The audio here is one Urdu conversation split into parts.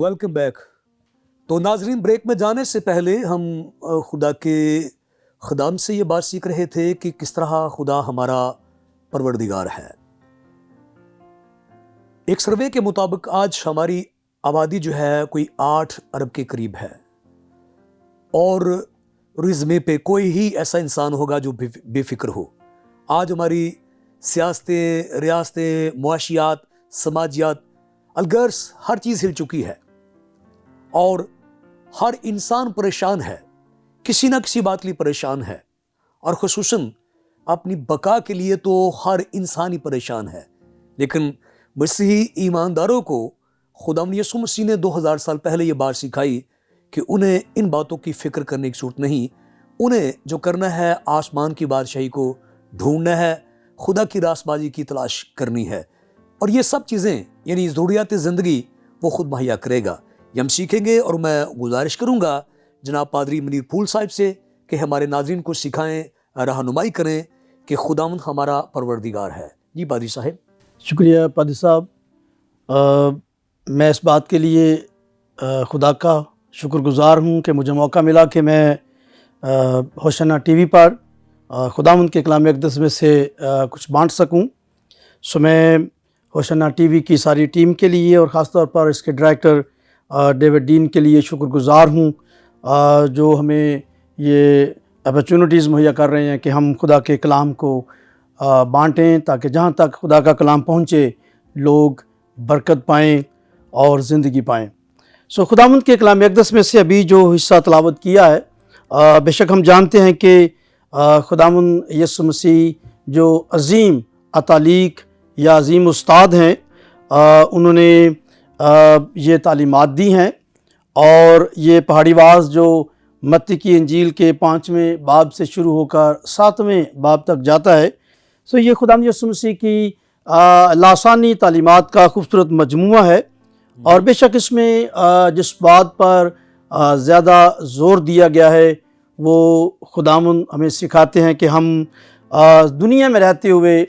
Welcome back. تو ناظرین، بریک میں جانے سے پہلے ہم خدا کے خدام سے یہ بات سیکھ رہے تھے کہ کس طرح خدا ہمارا پروردگار ہے. ایک سروے کے مطابق آج ہماری آبادی جو ہے کوئی 8 ارب کے قریب ہے، اور رزمے پہ کوئی ہی ایسا انسان ہوگا جو بے فکر ہو. آج ہماری سیاستیں، ریاستیں، معاشیات، سماجیات، الغرض ہر چیز ہل چکی ہے، اور ہر انسان پریشان ہے، کسی نہ کسی بات کے لیے پریشان ہے، اور خصوصاً اپنی بقا کے لیے تو ہر انسان ہی پریشان ہے. لیکن مسیحی ایمانداروں کو خداوند یسوع مسیح نے 2000 سال پہلے یہ بات سکھائی کہ انہیں ان باتوں کی فکر کرنے کی ضرورت نہیں. انہیں جو کرنا ہے آسمان کی بادشاہی کو ڈھونڈنا ہے، خدا کی راست بازی کی تلاش کرنی ہے، اور یہ سب چیزیں یعنی ضروریات زندگی وہ خود مہیا کرے گا. یہ ہم سیکھیں گے، اور میں گزارش کروں گا جناب پادری منیر پھول صاحب سے کہ ہمارے ناظرین کو سکھائیں، رہنمائی کریں کہ خداوند ہمارا پروردگار ہے. جی پادری صاحب. شکریہ پادری صاحب. میں اس بات کے لیے خدا کا شکر گزار ہوں کہ مجھے موقع ملا کہ میں ہوشنا ٹی وی پر خداوند کے کلام اقدس میں سے کچھ بانٹ سکوں. میں ہوشنا ٹی وی کی ساری ٹیم کے لیے اور خاص طور پر اس کے ڈائریکٹر ڈیوڈ ڈین کے لیے شکر گزار ہوں، جو ہمیں یہ اپرچونٹیز مہیا کر رہے ہیں کہ ہم خدا کے کلام کو بانٹیں، تاکہ جہاں تک خدا کا کلام پہنچے لوگ برکت پائیں اور زندگی پائیں. خداوند کے کلام اقدس میں سے ابھی جو حصہ تلاوت کیا ہے، بے شک ہم جانتے ہیں کہ خداوند یسوع مسیح جو عظیم اتالیق یا عظیم استاد ہیں، انہوں نے یہ تعلیمات دی ہیں، اور یہ پہاڑی واز جو متی کی انجیل کے 5ویں باب سے شروع ہو کر 7ویں باب تک جاتا ہے، یہ خداوند یسوع مسیح کی لاسانی تعلیمات کا خوبصورت مجموعہ ہے. اور بے شک اس میں جس بات پر زیادہ زور دیا گیا ہے وہ خداوند ہمیں سکھاتے ہیں کہ ہم دنیا میں رہتے ہوئے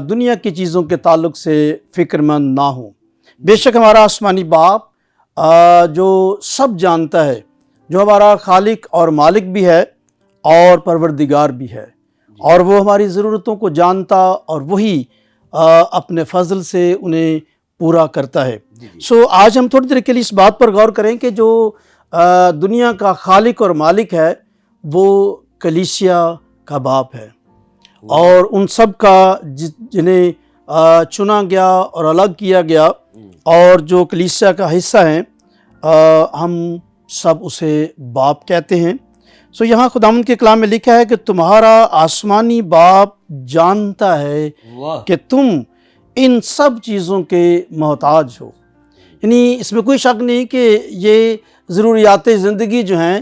دنیا کی چیزوں کے تعلق سے فکر مند نہ ہوں. بے شک ہمارا آسمانی باپ جو سب جانتا ہے، جو ہمارا خالق اور مالک بھی ہے اور پروردگار بھی ہے، اور وہ ہماری ضرورتوں کو جانتا اور وہی اپنے فضل سے انہیں پورا کرتا ہے. آج ہم تھوڑی دیر کے لیے اس بات پر غور کریں کہ جو دنیا کا خالق اور مالک ہے وہ کلیسیا کا باپ ہے، اور ان سب کا جنہیں چنا گیا اور الگ کیا گیا، اور جو کلیسیا کا حصہ ہیں، ہم سب اسے باپ کہتے ہیں. یہاں خداوند کے کلام میں لکھا ہے کہ تمہارا آسمانی باپ جانتا ہے کہ تم ان سب چیزوں کے محتاج ہو. یعنی اس میں کوئی شک نہیں کہ یہ ضروریات زندگی جو ہیں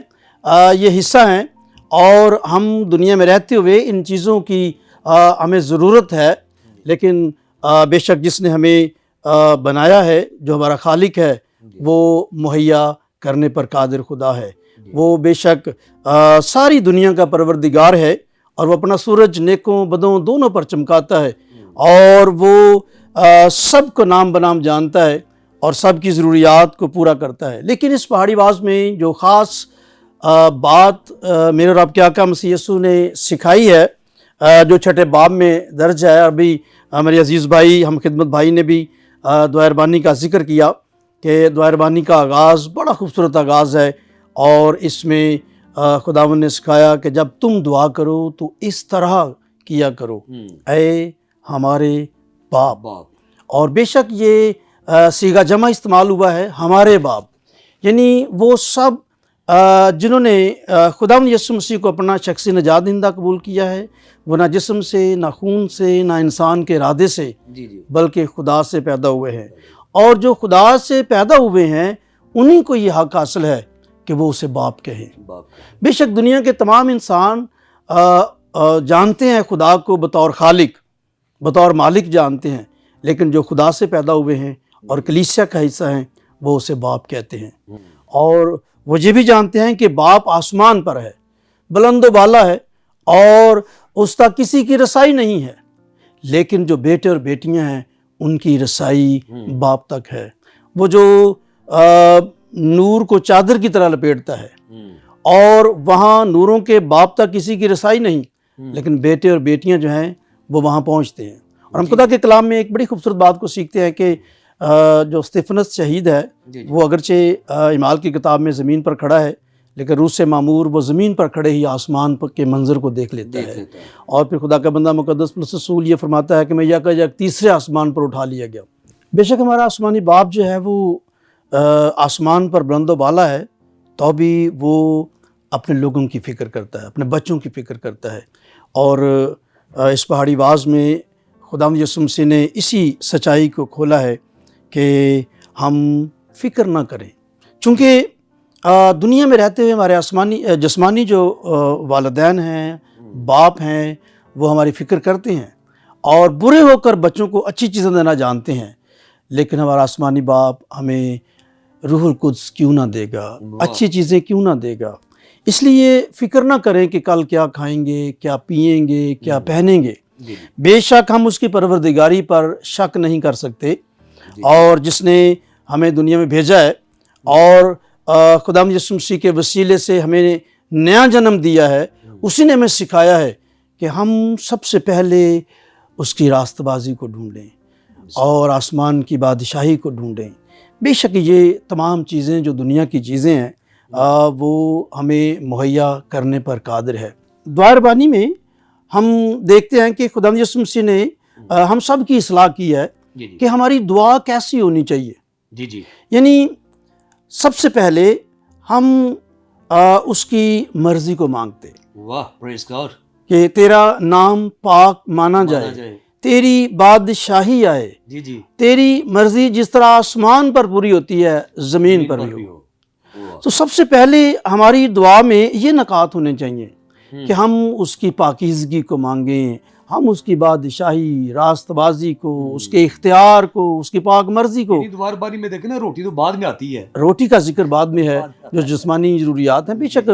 یہ حصہ ہیں، اور ہم دنیا میں رہتے ہوئے ان چیزوں کی ہمیں ضرورت ہے. لیکن بے شک جس نے ہمیں بنایا ہے، جو ہمارا خالق ہے، وہ مہیا کرنے پر قادر خدا ہے. وہ بے شک ساری دنیا کا پروردگار ہے، اور وہ اپنا سورج نیکوں بدوں دونوں پر چمکاتا ہے، اور وہ سب کو نام بنام جانتا ہے اور سب کی ضروریات کو پورا کرتا ہے. لیکن اس پہاڑی واز میں جو خاص بات میرے رب کے آقا مسیح یسوع نے سکھائی ہے، جو 6 باب میں درج ہے، ابھی میرے عزیز بھائی ہم خدمت بھائی نے بھی دعا اربانی کا ذکر کیا کہ دعا اربانی کا آغاز بڑا خوبصورت آغاز ہے، اور اس میں خداوند نے سکھایا کہ جب تم دعا کرو تو اس طرح کیا کرو، اے ہمارے باپ. اور بے شک یہ صیغہ جمع استعمال ہوا ہے، ہمارے باپ، یعنی وہ سب جنہوں نے خداوند یسوع مسیح کو اپنا شخصی نجات دہندہ قبول کیا ہے. وہ نہ جسم سے، نہ خون سے، نہ انسان کے ارادے سے، بلکہ خدا سے پیدا ہوئے ہیں. اور جو خدا سے پیدا ہوئے ہیں انہیں کو یہ حق حاصل ہے کہ وہ اسے باپ کہیں. بے شک دنیا کے تمام انسان جانتے ہیں خدا کو بطور خالق، بطور مالک جانتے ہیں، لیکن جو خدا سے پیدا ہوئے ہیں اور کلیسیا کا حصہ ہیں وہ اسے باپ کہتے ہیں. اور وہ یہ بھی جانتے ہیں کہ باپ آسمان پر ہے، بلند و بالا ہے، اور اس تک کسی کی رسائی نہیں ہے، لیکن جو بیٹے اور بیٹیاں ہیں ان کی رسائی باپ تک ہے. وہ جو نور کو چادر کی طرح لپیٹتا ہے، اور وہاں نوروں کے باپ تک کسی کی رسائی نہیں، لیکن بیٹے اور بیٹیاں جو ہیں وہ وہاں پہنچتے ہیں۔ اور ہم خدا کے کلام میں ایک بڑی خوبصورت بات کو سیکھتے ہیں کہ جو استفنس شہید ہے وہ اگرچہ اعمال کی کتاب میں زمین پر کھڑا ہے، لیکن روح سے معمور وہ زمین پر کھڑے ہی آسمان کے منظر کو دیکھ لیتا ہے، اور پھر خدا کا بندہ مقدس پولس رسول یہ فرماتا ہے کہ میں یک تیسرے آسمان پر اٹھا لیا گیا۔ بے شک ہمارا آسمانی باپ جو ہے وہ آسمان پر بلند و بالا ہے، تو بھی وہ اپنے لوگوں کی فکر کرتا ہے، اپنے بچوں کی فکر کرتا ہے۔ اور اس پہاڑی واز میں خداوند یسوع مسیح نے اسی سچائی کو کھولا ہے کہ ہم فکر نہ کریں، چونکہ دنیا میں رہتے ہوئے ہمارے جسمانی جو والدین ہیں، باپ ہیں، وہ ہماری فکر کرتے ہیں اور برے ہو کر بچوں کو اچھی چیزیں دینا جانتے ہیں، لیکن ہمارا آسمانی باپ ہمیں روح القدس کیوں نہ دے گا، اچھی چیزیں کیوں نہ دے گا۔ اس لیے فکر نہ کریں کہ کل کیا کھائیں گے، کیا پئیں گے، کیا پہنیں گے۔ بے شک ہم اس کی پروردگاری پر شک نہیں کر سکتے، اور جس نے ہمیں دنیا میں بھیجا ہے اور خداوند یسوع مسیح کے وسیلے سے ہمیں نیا جنم دیا ہے، اسی نے ہمیں سکھایا ہے کہ ہم سب سے پہلے اس کی راست بازی کو ڈھونڈیں اور آسمان کی بادشاہی کو ڈھونڈیں۔ بے شک یہ تمام چیزیں جو دنیا کی چیزیں ہیں وہ ہمیں مہیا کرنے پر قادر ہے۔ دعا ربانی میں ہم دیکھتے ہیں کہ خداوند یسوع مسیح نے ہم سب کی اصلاح کی ہے کہ ہماری دعا کیسی ہونی چاہیے۔ یعنی سب سے پہلے ہم اس کی مرضی کو مانگتے، کہ تیرا نام پاک مانا جائے، تیری بادشاہی آئے، تیری مرضی جس طرح آسمان پر پوری ہوتی ہے زمین پر بھی ہو۔ تو سب سے پہلے ہماری دعا میں یہ نکات ہونے چاہیے کہ ہم اس کی پاکیزگی کو مانگیں، ہم اس کی بادشاہی، راست بازی کو، اس کے اختیار کو، اس کی پاک مرضی کو۔ دوبارہ باری میں دیکھیں نا، روٹی تو بعد میں آتی ہے، روٹی کا ذکر بعد میں ہے، جو جسمانی ضروریات ہیں۔ بے شک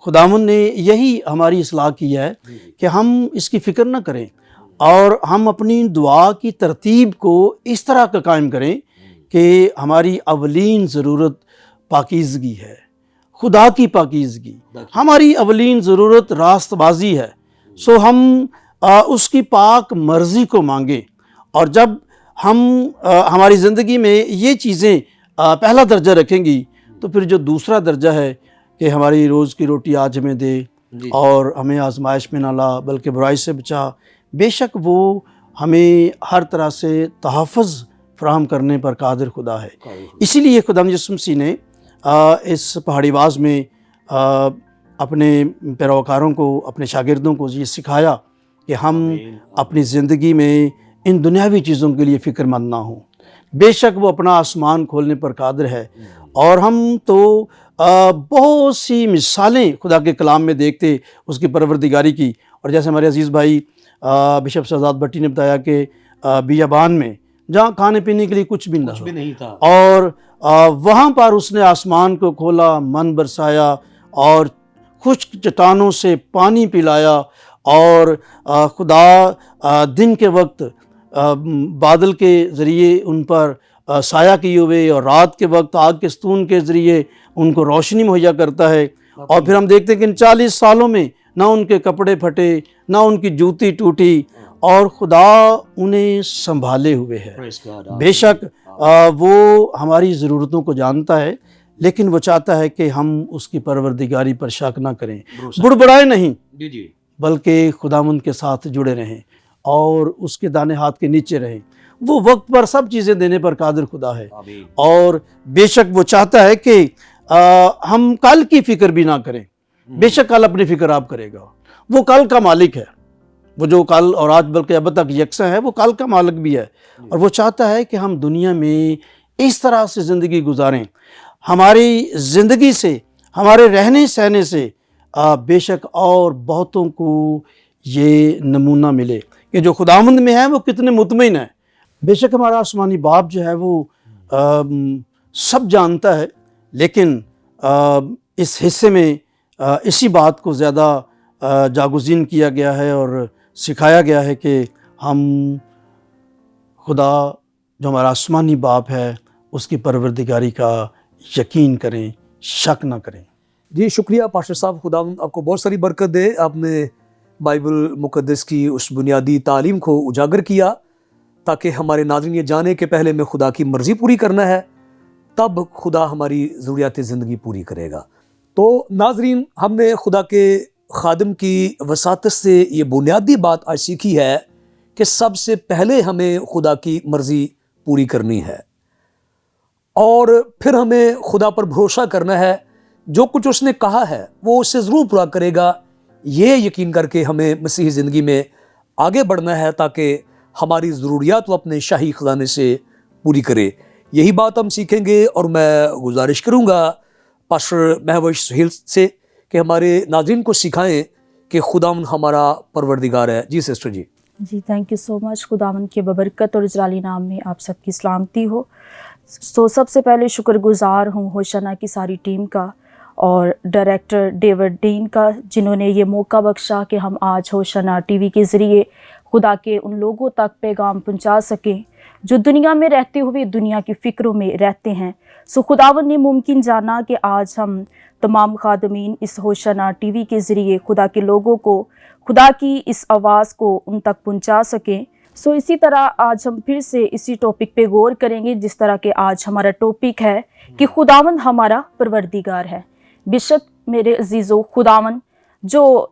خداوند نے یہی ہماری اصلاح کی ہے کہ ہم اس کی فکر نہ کریں، اور ہم اپنی دعا کی ترتیب کو اس طرح کا قائم کریں کہ ہماری اولین ضرورت پاکیزگی ہے، خدا کی پاکیزگی۔ ہماری اولین ضرورت راست بازی ہے، سو ہم اس کی پاک مرضی کو مانگیں، اور جب ہم ہماری زندگی میں یہ چیزیں پہلا درجہ رکھیں گی، تو پھر جو دوسرا درجہ ہے کہ ہماری روز کی روٹی آج ہمیں دے، اور ہمیں آزمائش میں نہ لا بلکہ برائی سے بچا، بے شک وہ ہمیں ہر طرح سے تحفظ فراہم کرنے پر قادر خدا ہے۔ اسی لیے خداوند یسوع مسیح نے اس پہاڑی واز میں اپنے پیروکاروں کو، اپنے شاگردوں کو یہ سکھایا کہ ہم اپنی زندگی میں ان دنیاوی چیزوں کے لیے فکر مند نہ ہوں۔ بے شک وہ اپنا آسمان کھولنے پر قادر ہے، اور ہم تو بہت سی مثالیں خدا کے کلام میں دیکھتے اس کی پروردگاری کی۔ اور جیسے ہمارے عزیز بھائی بشپ شہزاد بٹی نے بتایا کہ بیابان میں جہاں کھانے پینے کے لیے کچھ بھی نہیں تھا، اور وہاں پر اس نے آسمان کو کھولا، من برسایا، اور خشک چٹانوں سے پانی پلایا، اور خدا دن کے وقت بادل کے ذریعے ان پر سایہ کیے ہوئے، اور رات کے وقت آگ کے ستون کے ذریعے ان کو روشنی مہیا کرتا ہے۔ اور پھر ہم دیکھتے ہیں کہ ان 40 سالوں میں نہ ان کے کپڑے پھٹے، نہ ان کی جوتی ٹوٹی، اور خدا انہیں سنبھالے ہوئے ہے۔ بے شک وہ ہماری ضرورتوں کو جانتا ہے، لیکن وہ چاہتا ہے کہ ہم اس کی پروردگاری پر شک نہ کریں، بڑبڑائے نہیں، بلکہ خداوند کے ساتھ جڑے رہیں اور اس کے دانے ہاتھ کے نیچے رہیں۔ وہ وقت پر سب چیزیں دینے پر قادر خدا ہے، اور بے شک وہ چاہتا ہے کہ ہم کل کی فکر بھی نہ کریں۔ بے شک کل اپنی فکر آپ کرے گا، وہ کل کا مالک ہے، وہ جو کل اور آج بلکہ اب تک یکساں ہے، وہ کل کا مالک بھی ہے، اور وہ چاہتا ہے کہ ہم دنیا میں اس طرح سے زندگی گزاریں، ہماری زندگی سے، ہمارے رہنے سہنے سے بے شک اور بہتوں کو یہ نمونہ ملے کہ جو خداوند میں ہے وہ کتنے مطمئن ہے۔ بے شک ہمارا آسمانی باپ جو ہے وہ سب جانتا ہے، لیکن اس حصے میں اسی بات کو زیادہ جاگزین کیا گیا ہے اور سکھایا گیا ہے کہ ہم خدا جو ہمارا آسمانی باپ ہے اس کی پروردگاری کا یقین کریں، شک نہ کریں۔ جی شکریہ پاسٹر صاحب، خدا آپ کو بہت ساری برکت دے۔ آپ نے بائبل مقدس کی اس بنیادی تعلیم کو اجاگر کیا تاکہ ہمارے ناظرین یہ جانیں کہ پہلے میں خدا کی مرضی پوری کرنا ہے، تب خدا ہماری ضروریات زندگی پوری کرے گا۔ تو ناظرین، ہم نے خدا کے خادم کی وساطت سے یہ بنیادی بات آج سیکھی ہے کہ سب سے پہلے ہمیں خدا کی مرضی پوری کرنی ہے، اور پھر ہمیں خدا پر بھروسہ کرنا ہے، جو کچھ اس نے کہا ہے وہ اسے ضرور پورا کرے گا۔ یہ یقین کر کے ہمیں مسیحی زندگی میں آگے بڑھنا ہے تاکہ ہماری ضروریات وہ اپنے شاہی خزانے سے پوری کرے۔ یہی بات ہم سیکھیں گے، اور میں گزارش کروں گا پاسٹر مہوش سہیل سے کہ ہمارے ناظرین کو سکھائیں کہ خداوند ہمارا پروردگار ہے۔ جی سسٹر جی۔ جی تھینک یو سو مچ۔ خداوند کے ببرکت اور جلالی نام میں آپ سب کی سلامتی ہو۔ سب سے پہلے شکر گزار ہوں ہوشنا کی ساری ٹیم کا اور ڈائریکٹر ڈیوڈ ڈین کا، جنہوں نے یہ موقع بخشا کہ ہم آج ہوشنا ٹی وی کے ذریعے خدا کے ان لوگوں تک پیغام پہنچا سکیں جو دنیا میں رہتے ہوئے دنیا کی فکروں میں رہتے ہیں۔ خداوند نے ممکن جانا کہ آج ہم تمام خادمین اس ہوشنا ٹی وی کے ذریعے خدا کے لوگوں کو خدا کی اس آواز کو ان تک پہنچا سکیں۔ اسی طرح آج ہم پھر سے اسی ٹاپک پہ غور کریں گے، جس طرح کہ آج ہمارا ٹاپک ہے کہ خداوند ہمارا پروردگار ہے۔ بے شک میرے عزیزو، خداوند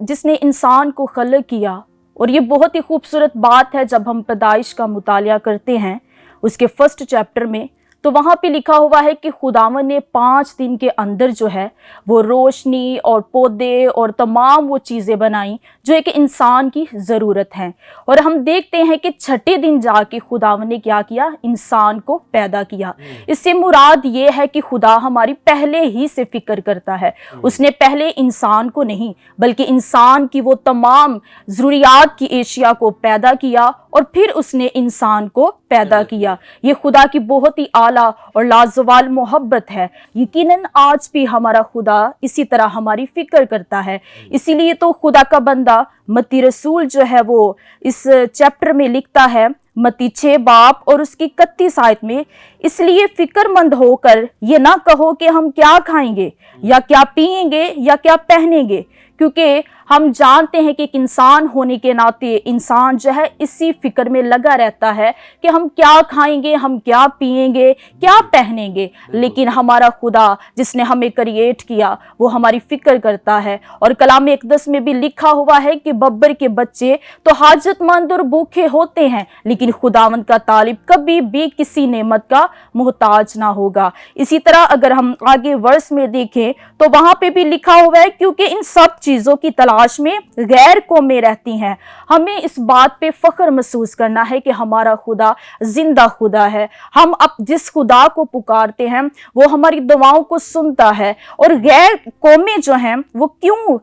جس نے انسان کو خلق کیا، اور یہ بہت ہی خوبصورت بات ہے جب ہم پیدائش کا مطالعہ کرتے ہیں اس کے فرسٹ چیپٹر میں، تو وہاں پہ لکھا ہوا ہے کہ خداوند نے 5 دن کے اندر جو ہے وہ روشنی اور پودے اور تمام وہ چیزیں بنائیں جو ایک انسان کی ضرورت ہیں، اور ہم دیکھتے ہیں کہ چھٹے دن جا کے خداوند نے کیا کیا؟ انسان کو پیدا کیا۔ اس سے مراد یہ ہے کہ خدا ہماری پہلے ہی سے فکر کرتا ہے۔ اس نے پہلے انسان کو نہیں بلکہ انسان کی وہ تمام ضروریات کی اشیاء کو پیدا کیا، اور پھر اس نے انسان کو پیدا کیا۔ یہ خدا کی بہت ہی اعلیٰ اور لازوال محبت ہے۔ یقیناً آج بھی ہمارا خدا اسی طرح ہماری فکر کرتا ہے۔ اسی لیے تو خدا کا بندہ متی رسول جو ہے وہ اس چیپٹر میں لکھتا ہے، متی 6 باب اور اس کی 31 آیت میں، اس لیے فکر مند ہو کر یہ نہ کہو کہ ہم کیا کھائیں گے یا کیا پئیں گے یا کیا پہنیں گے، کیونکہ ہم جانتے ہیں کہ ایک انسان ہونے کے ناطے انسان جو ہے اسی فکر میں لگا رہتا ہے کہ ہم کیا کھائیں گے، ہم کیا پئیں گے، کیا پہنیں گے۔ لیکن ہمارا خدا جس نے ہمیں کریٹ کیا وہ ہماری فکر کرتا ہے، اور کلام اقدس میں بھی لکھا ہوا ہے کہ ببر کے بچے تو حاجت مند اور بھوکے ہوتے ہیں، لیکن خداوند کا طالب کبھی بھی کسی نعمت کا محتاج نہ ہوگا۔ اسی طرح اگر ہم آگے ورس میں دیکھیں تو وہاں پہ بھی لکھا ہوا ہے، کیونکہ ان سب چیزوں کی تلاش میں غیر قومیں رہتی ہیں۔ ہمیں اس بات پہ فخر محسوس کرنا ہے کہ ہمارا خدا زندہ خدا ہے۔ ہم اب جس خدا کو پکارتے ہیں وہ ہماری دعاؤں کو سنتا ہے، اور غیر قومیں جو ہیں وہ کیوں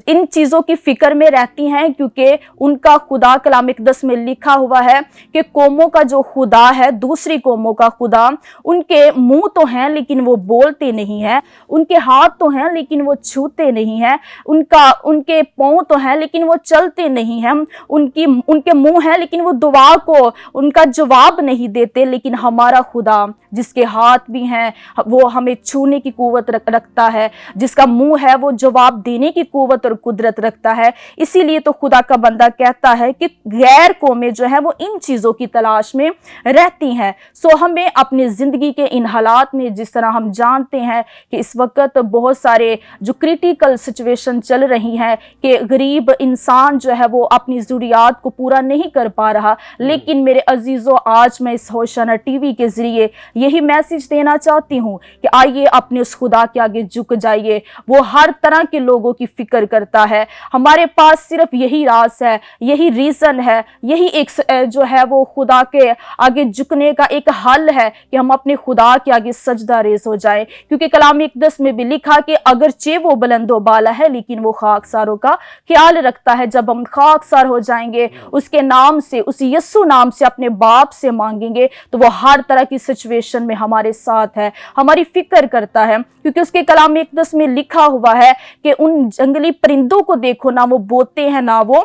ان چیزوں کی فکر میں رہتی ہیں؟ کیونکہ ان کا خدا کلام اقدس میں لکھا ہوا ہے کہ قوموں کا جو خدا ہے، دوسری قوموں کا خدا، ان کے منہ تو ہیں لیکن وہ بولتے نہیں ہیں، ان کے ہاتھ تو ہیں لیکن وہ چھوتے نہیں ہیں، ان کے پاؤں تو ہیں لیکن وہ چلتے نہیں ہیں، ان کے منہ ہیں لیکن وہ دعا کو ان کا جواب نہیں دیتے۔ لیکن ہمارا خدا جس کے ہاتھ بھی ہیں وہ ہمیں چھونے کی قوت رکھتا ہے، جس کا منہ ہے وہ جواب دینے کی قوت اور قدرت رکھتا ہے۔ اسی لیے تو خدا کا بندہ کہتا ہے کہ غیر قومیں جو ہیں وہ ان چیزوں کی تلاش میں رہتی ہیں۔ ہمیں اپنی زندگی کے ان حالات میں، جس طرح ہم جانتے ہیں کہ اس وقت بہت سارے جو کریٹیکل سچویشن چل رہی ہیں کہ غریب انسان جو ہے وہ اپنی ضروریات کو پورا نہیں کر پا رہا، لیکن میرے عزیزو آج میں اس ہوشنا ٹی وی کے ذریعے یہی میسج دینا چاہتی ہوں کہ آئیے اپنے اس خدا کے آگے جھک جائیے۔ وہ ہر طرح کے لوگوں کی فکر کرتا ہے۔ ہمارے پاس صرف یہی راز ہے، یہی ریزن ہے، یہی ایک جو ہے وہ خدا کے آگے جھکنے کا ایک حل ہے کہ ہم اپنے خدا کے آگے سجدہ ریز ہو جائیں، کیونکہ کلام اقدس میں بھی لکھا کہ اگرچہ وہ بلند و بالا ہے لیکن وہ خاکساروں کا خیال رکھتا ہے۔ جب ہم خاکسار ہو جائیں گے، اس کے نام سے، اس یسوع نام سے اپنے باپ سے مانگیں گے، تو وہ ہر طرح کی سچویشن میں ہمارے ساتھ ہے، ہماری فکر کرتا ہے، کیونکہ اس کے کلام اقدس میں لکھا ہوا ہے کہ ان جنگلی پرندوں کو دیکھو، نہ وہ بوتے ہیں نہ وہ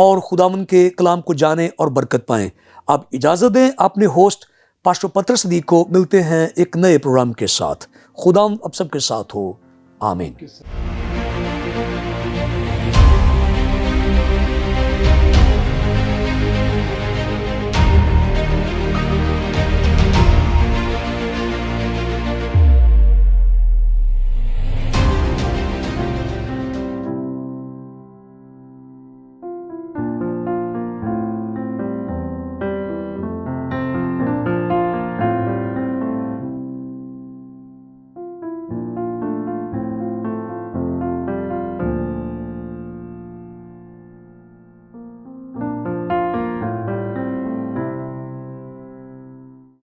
اور خداوند کے کلام کو جانیں اور برکت پائیں۔ آپ اجازت دیں، اپنے ہوسٹ پاسٹر پطرس صدیق کو ملتے ہیں ایک نئے پروگرام کے ساتھ۔ خداوند اب سب کے ساتھ ہو، آمین۔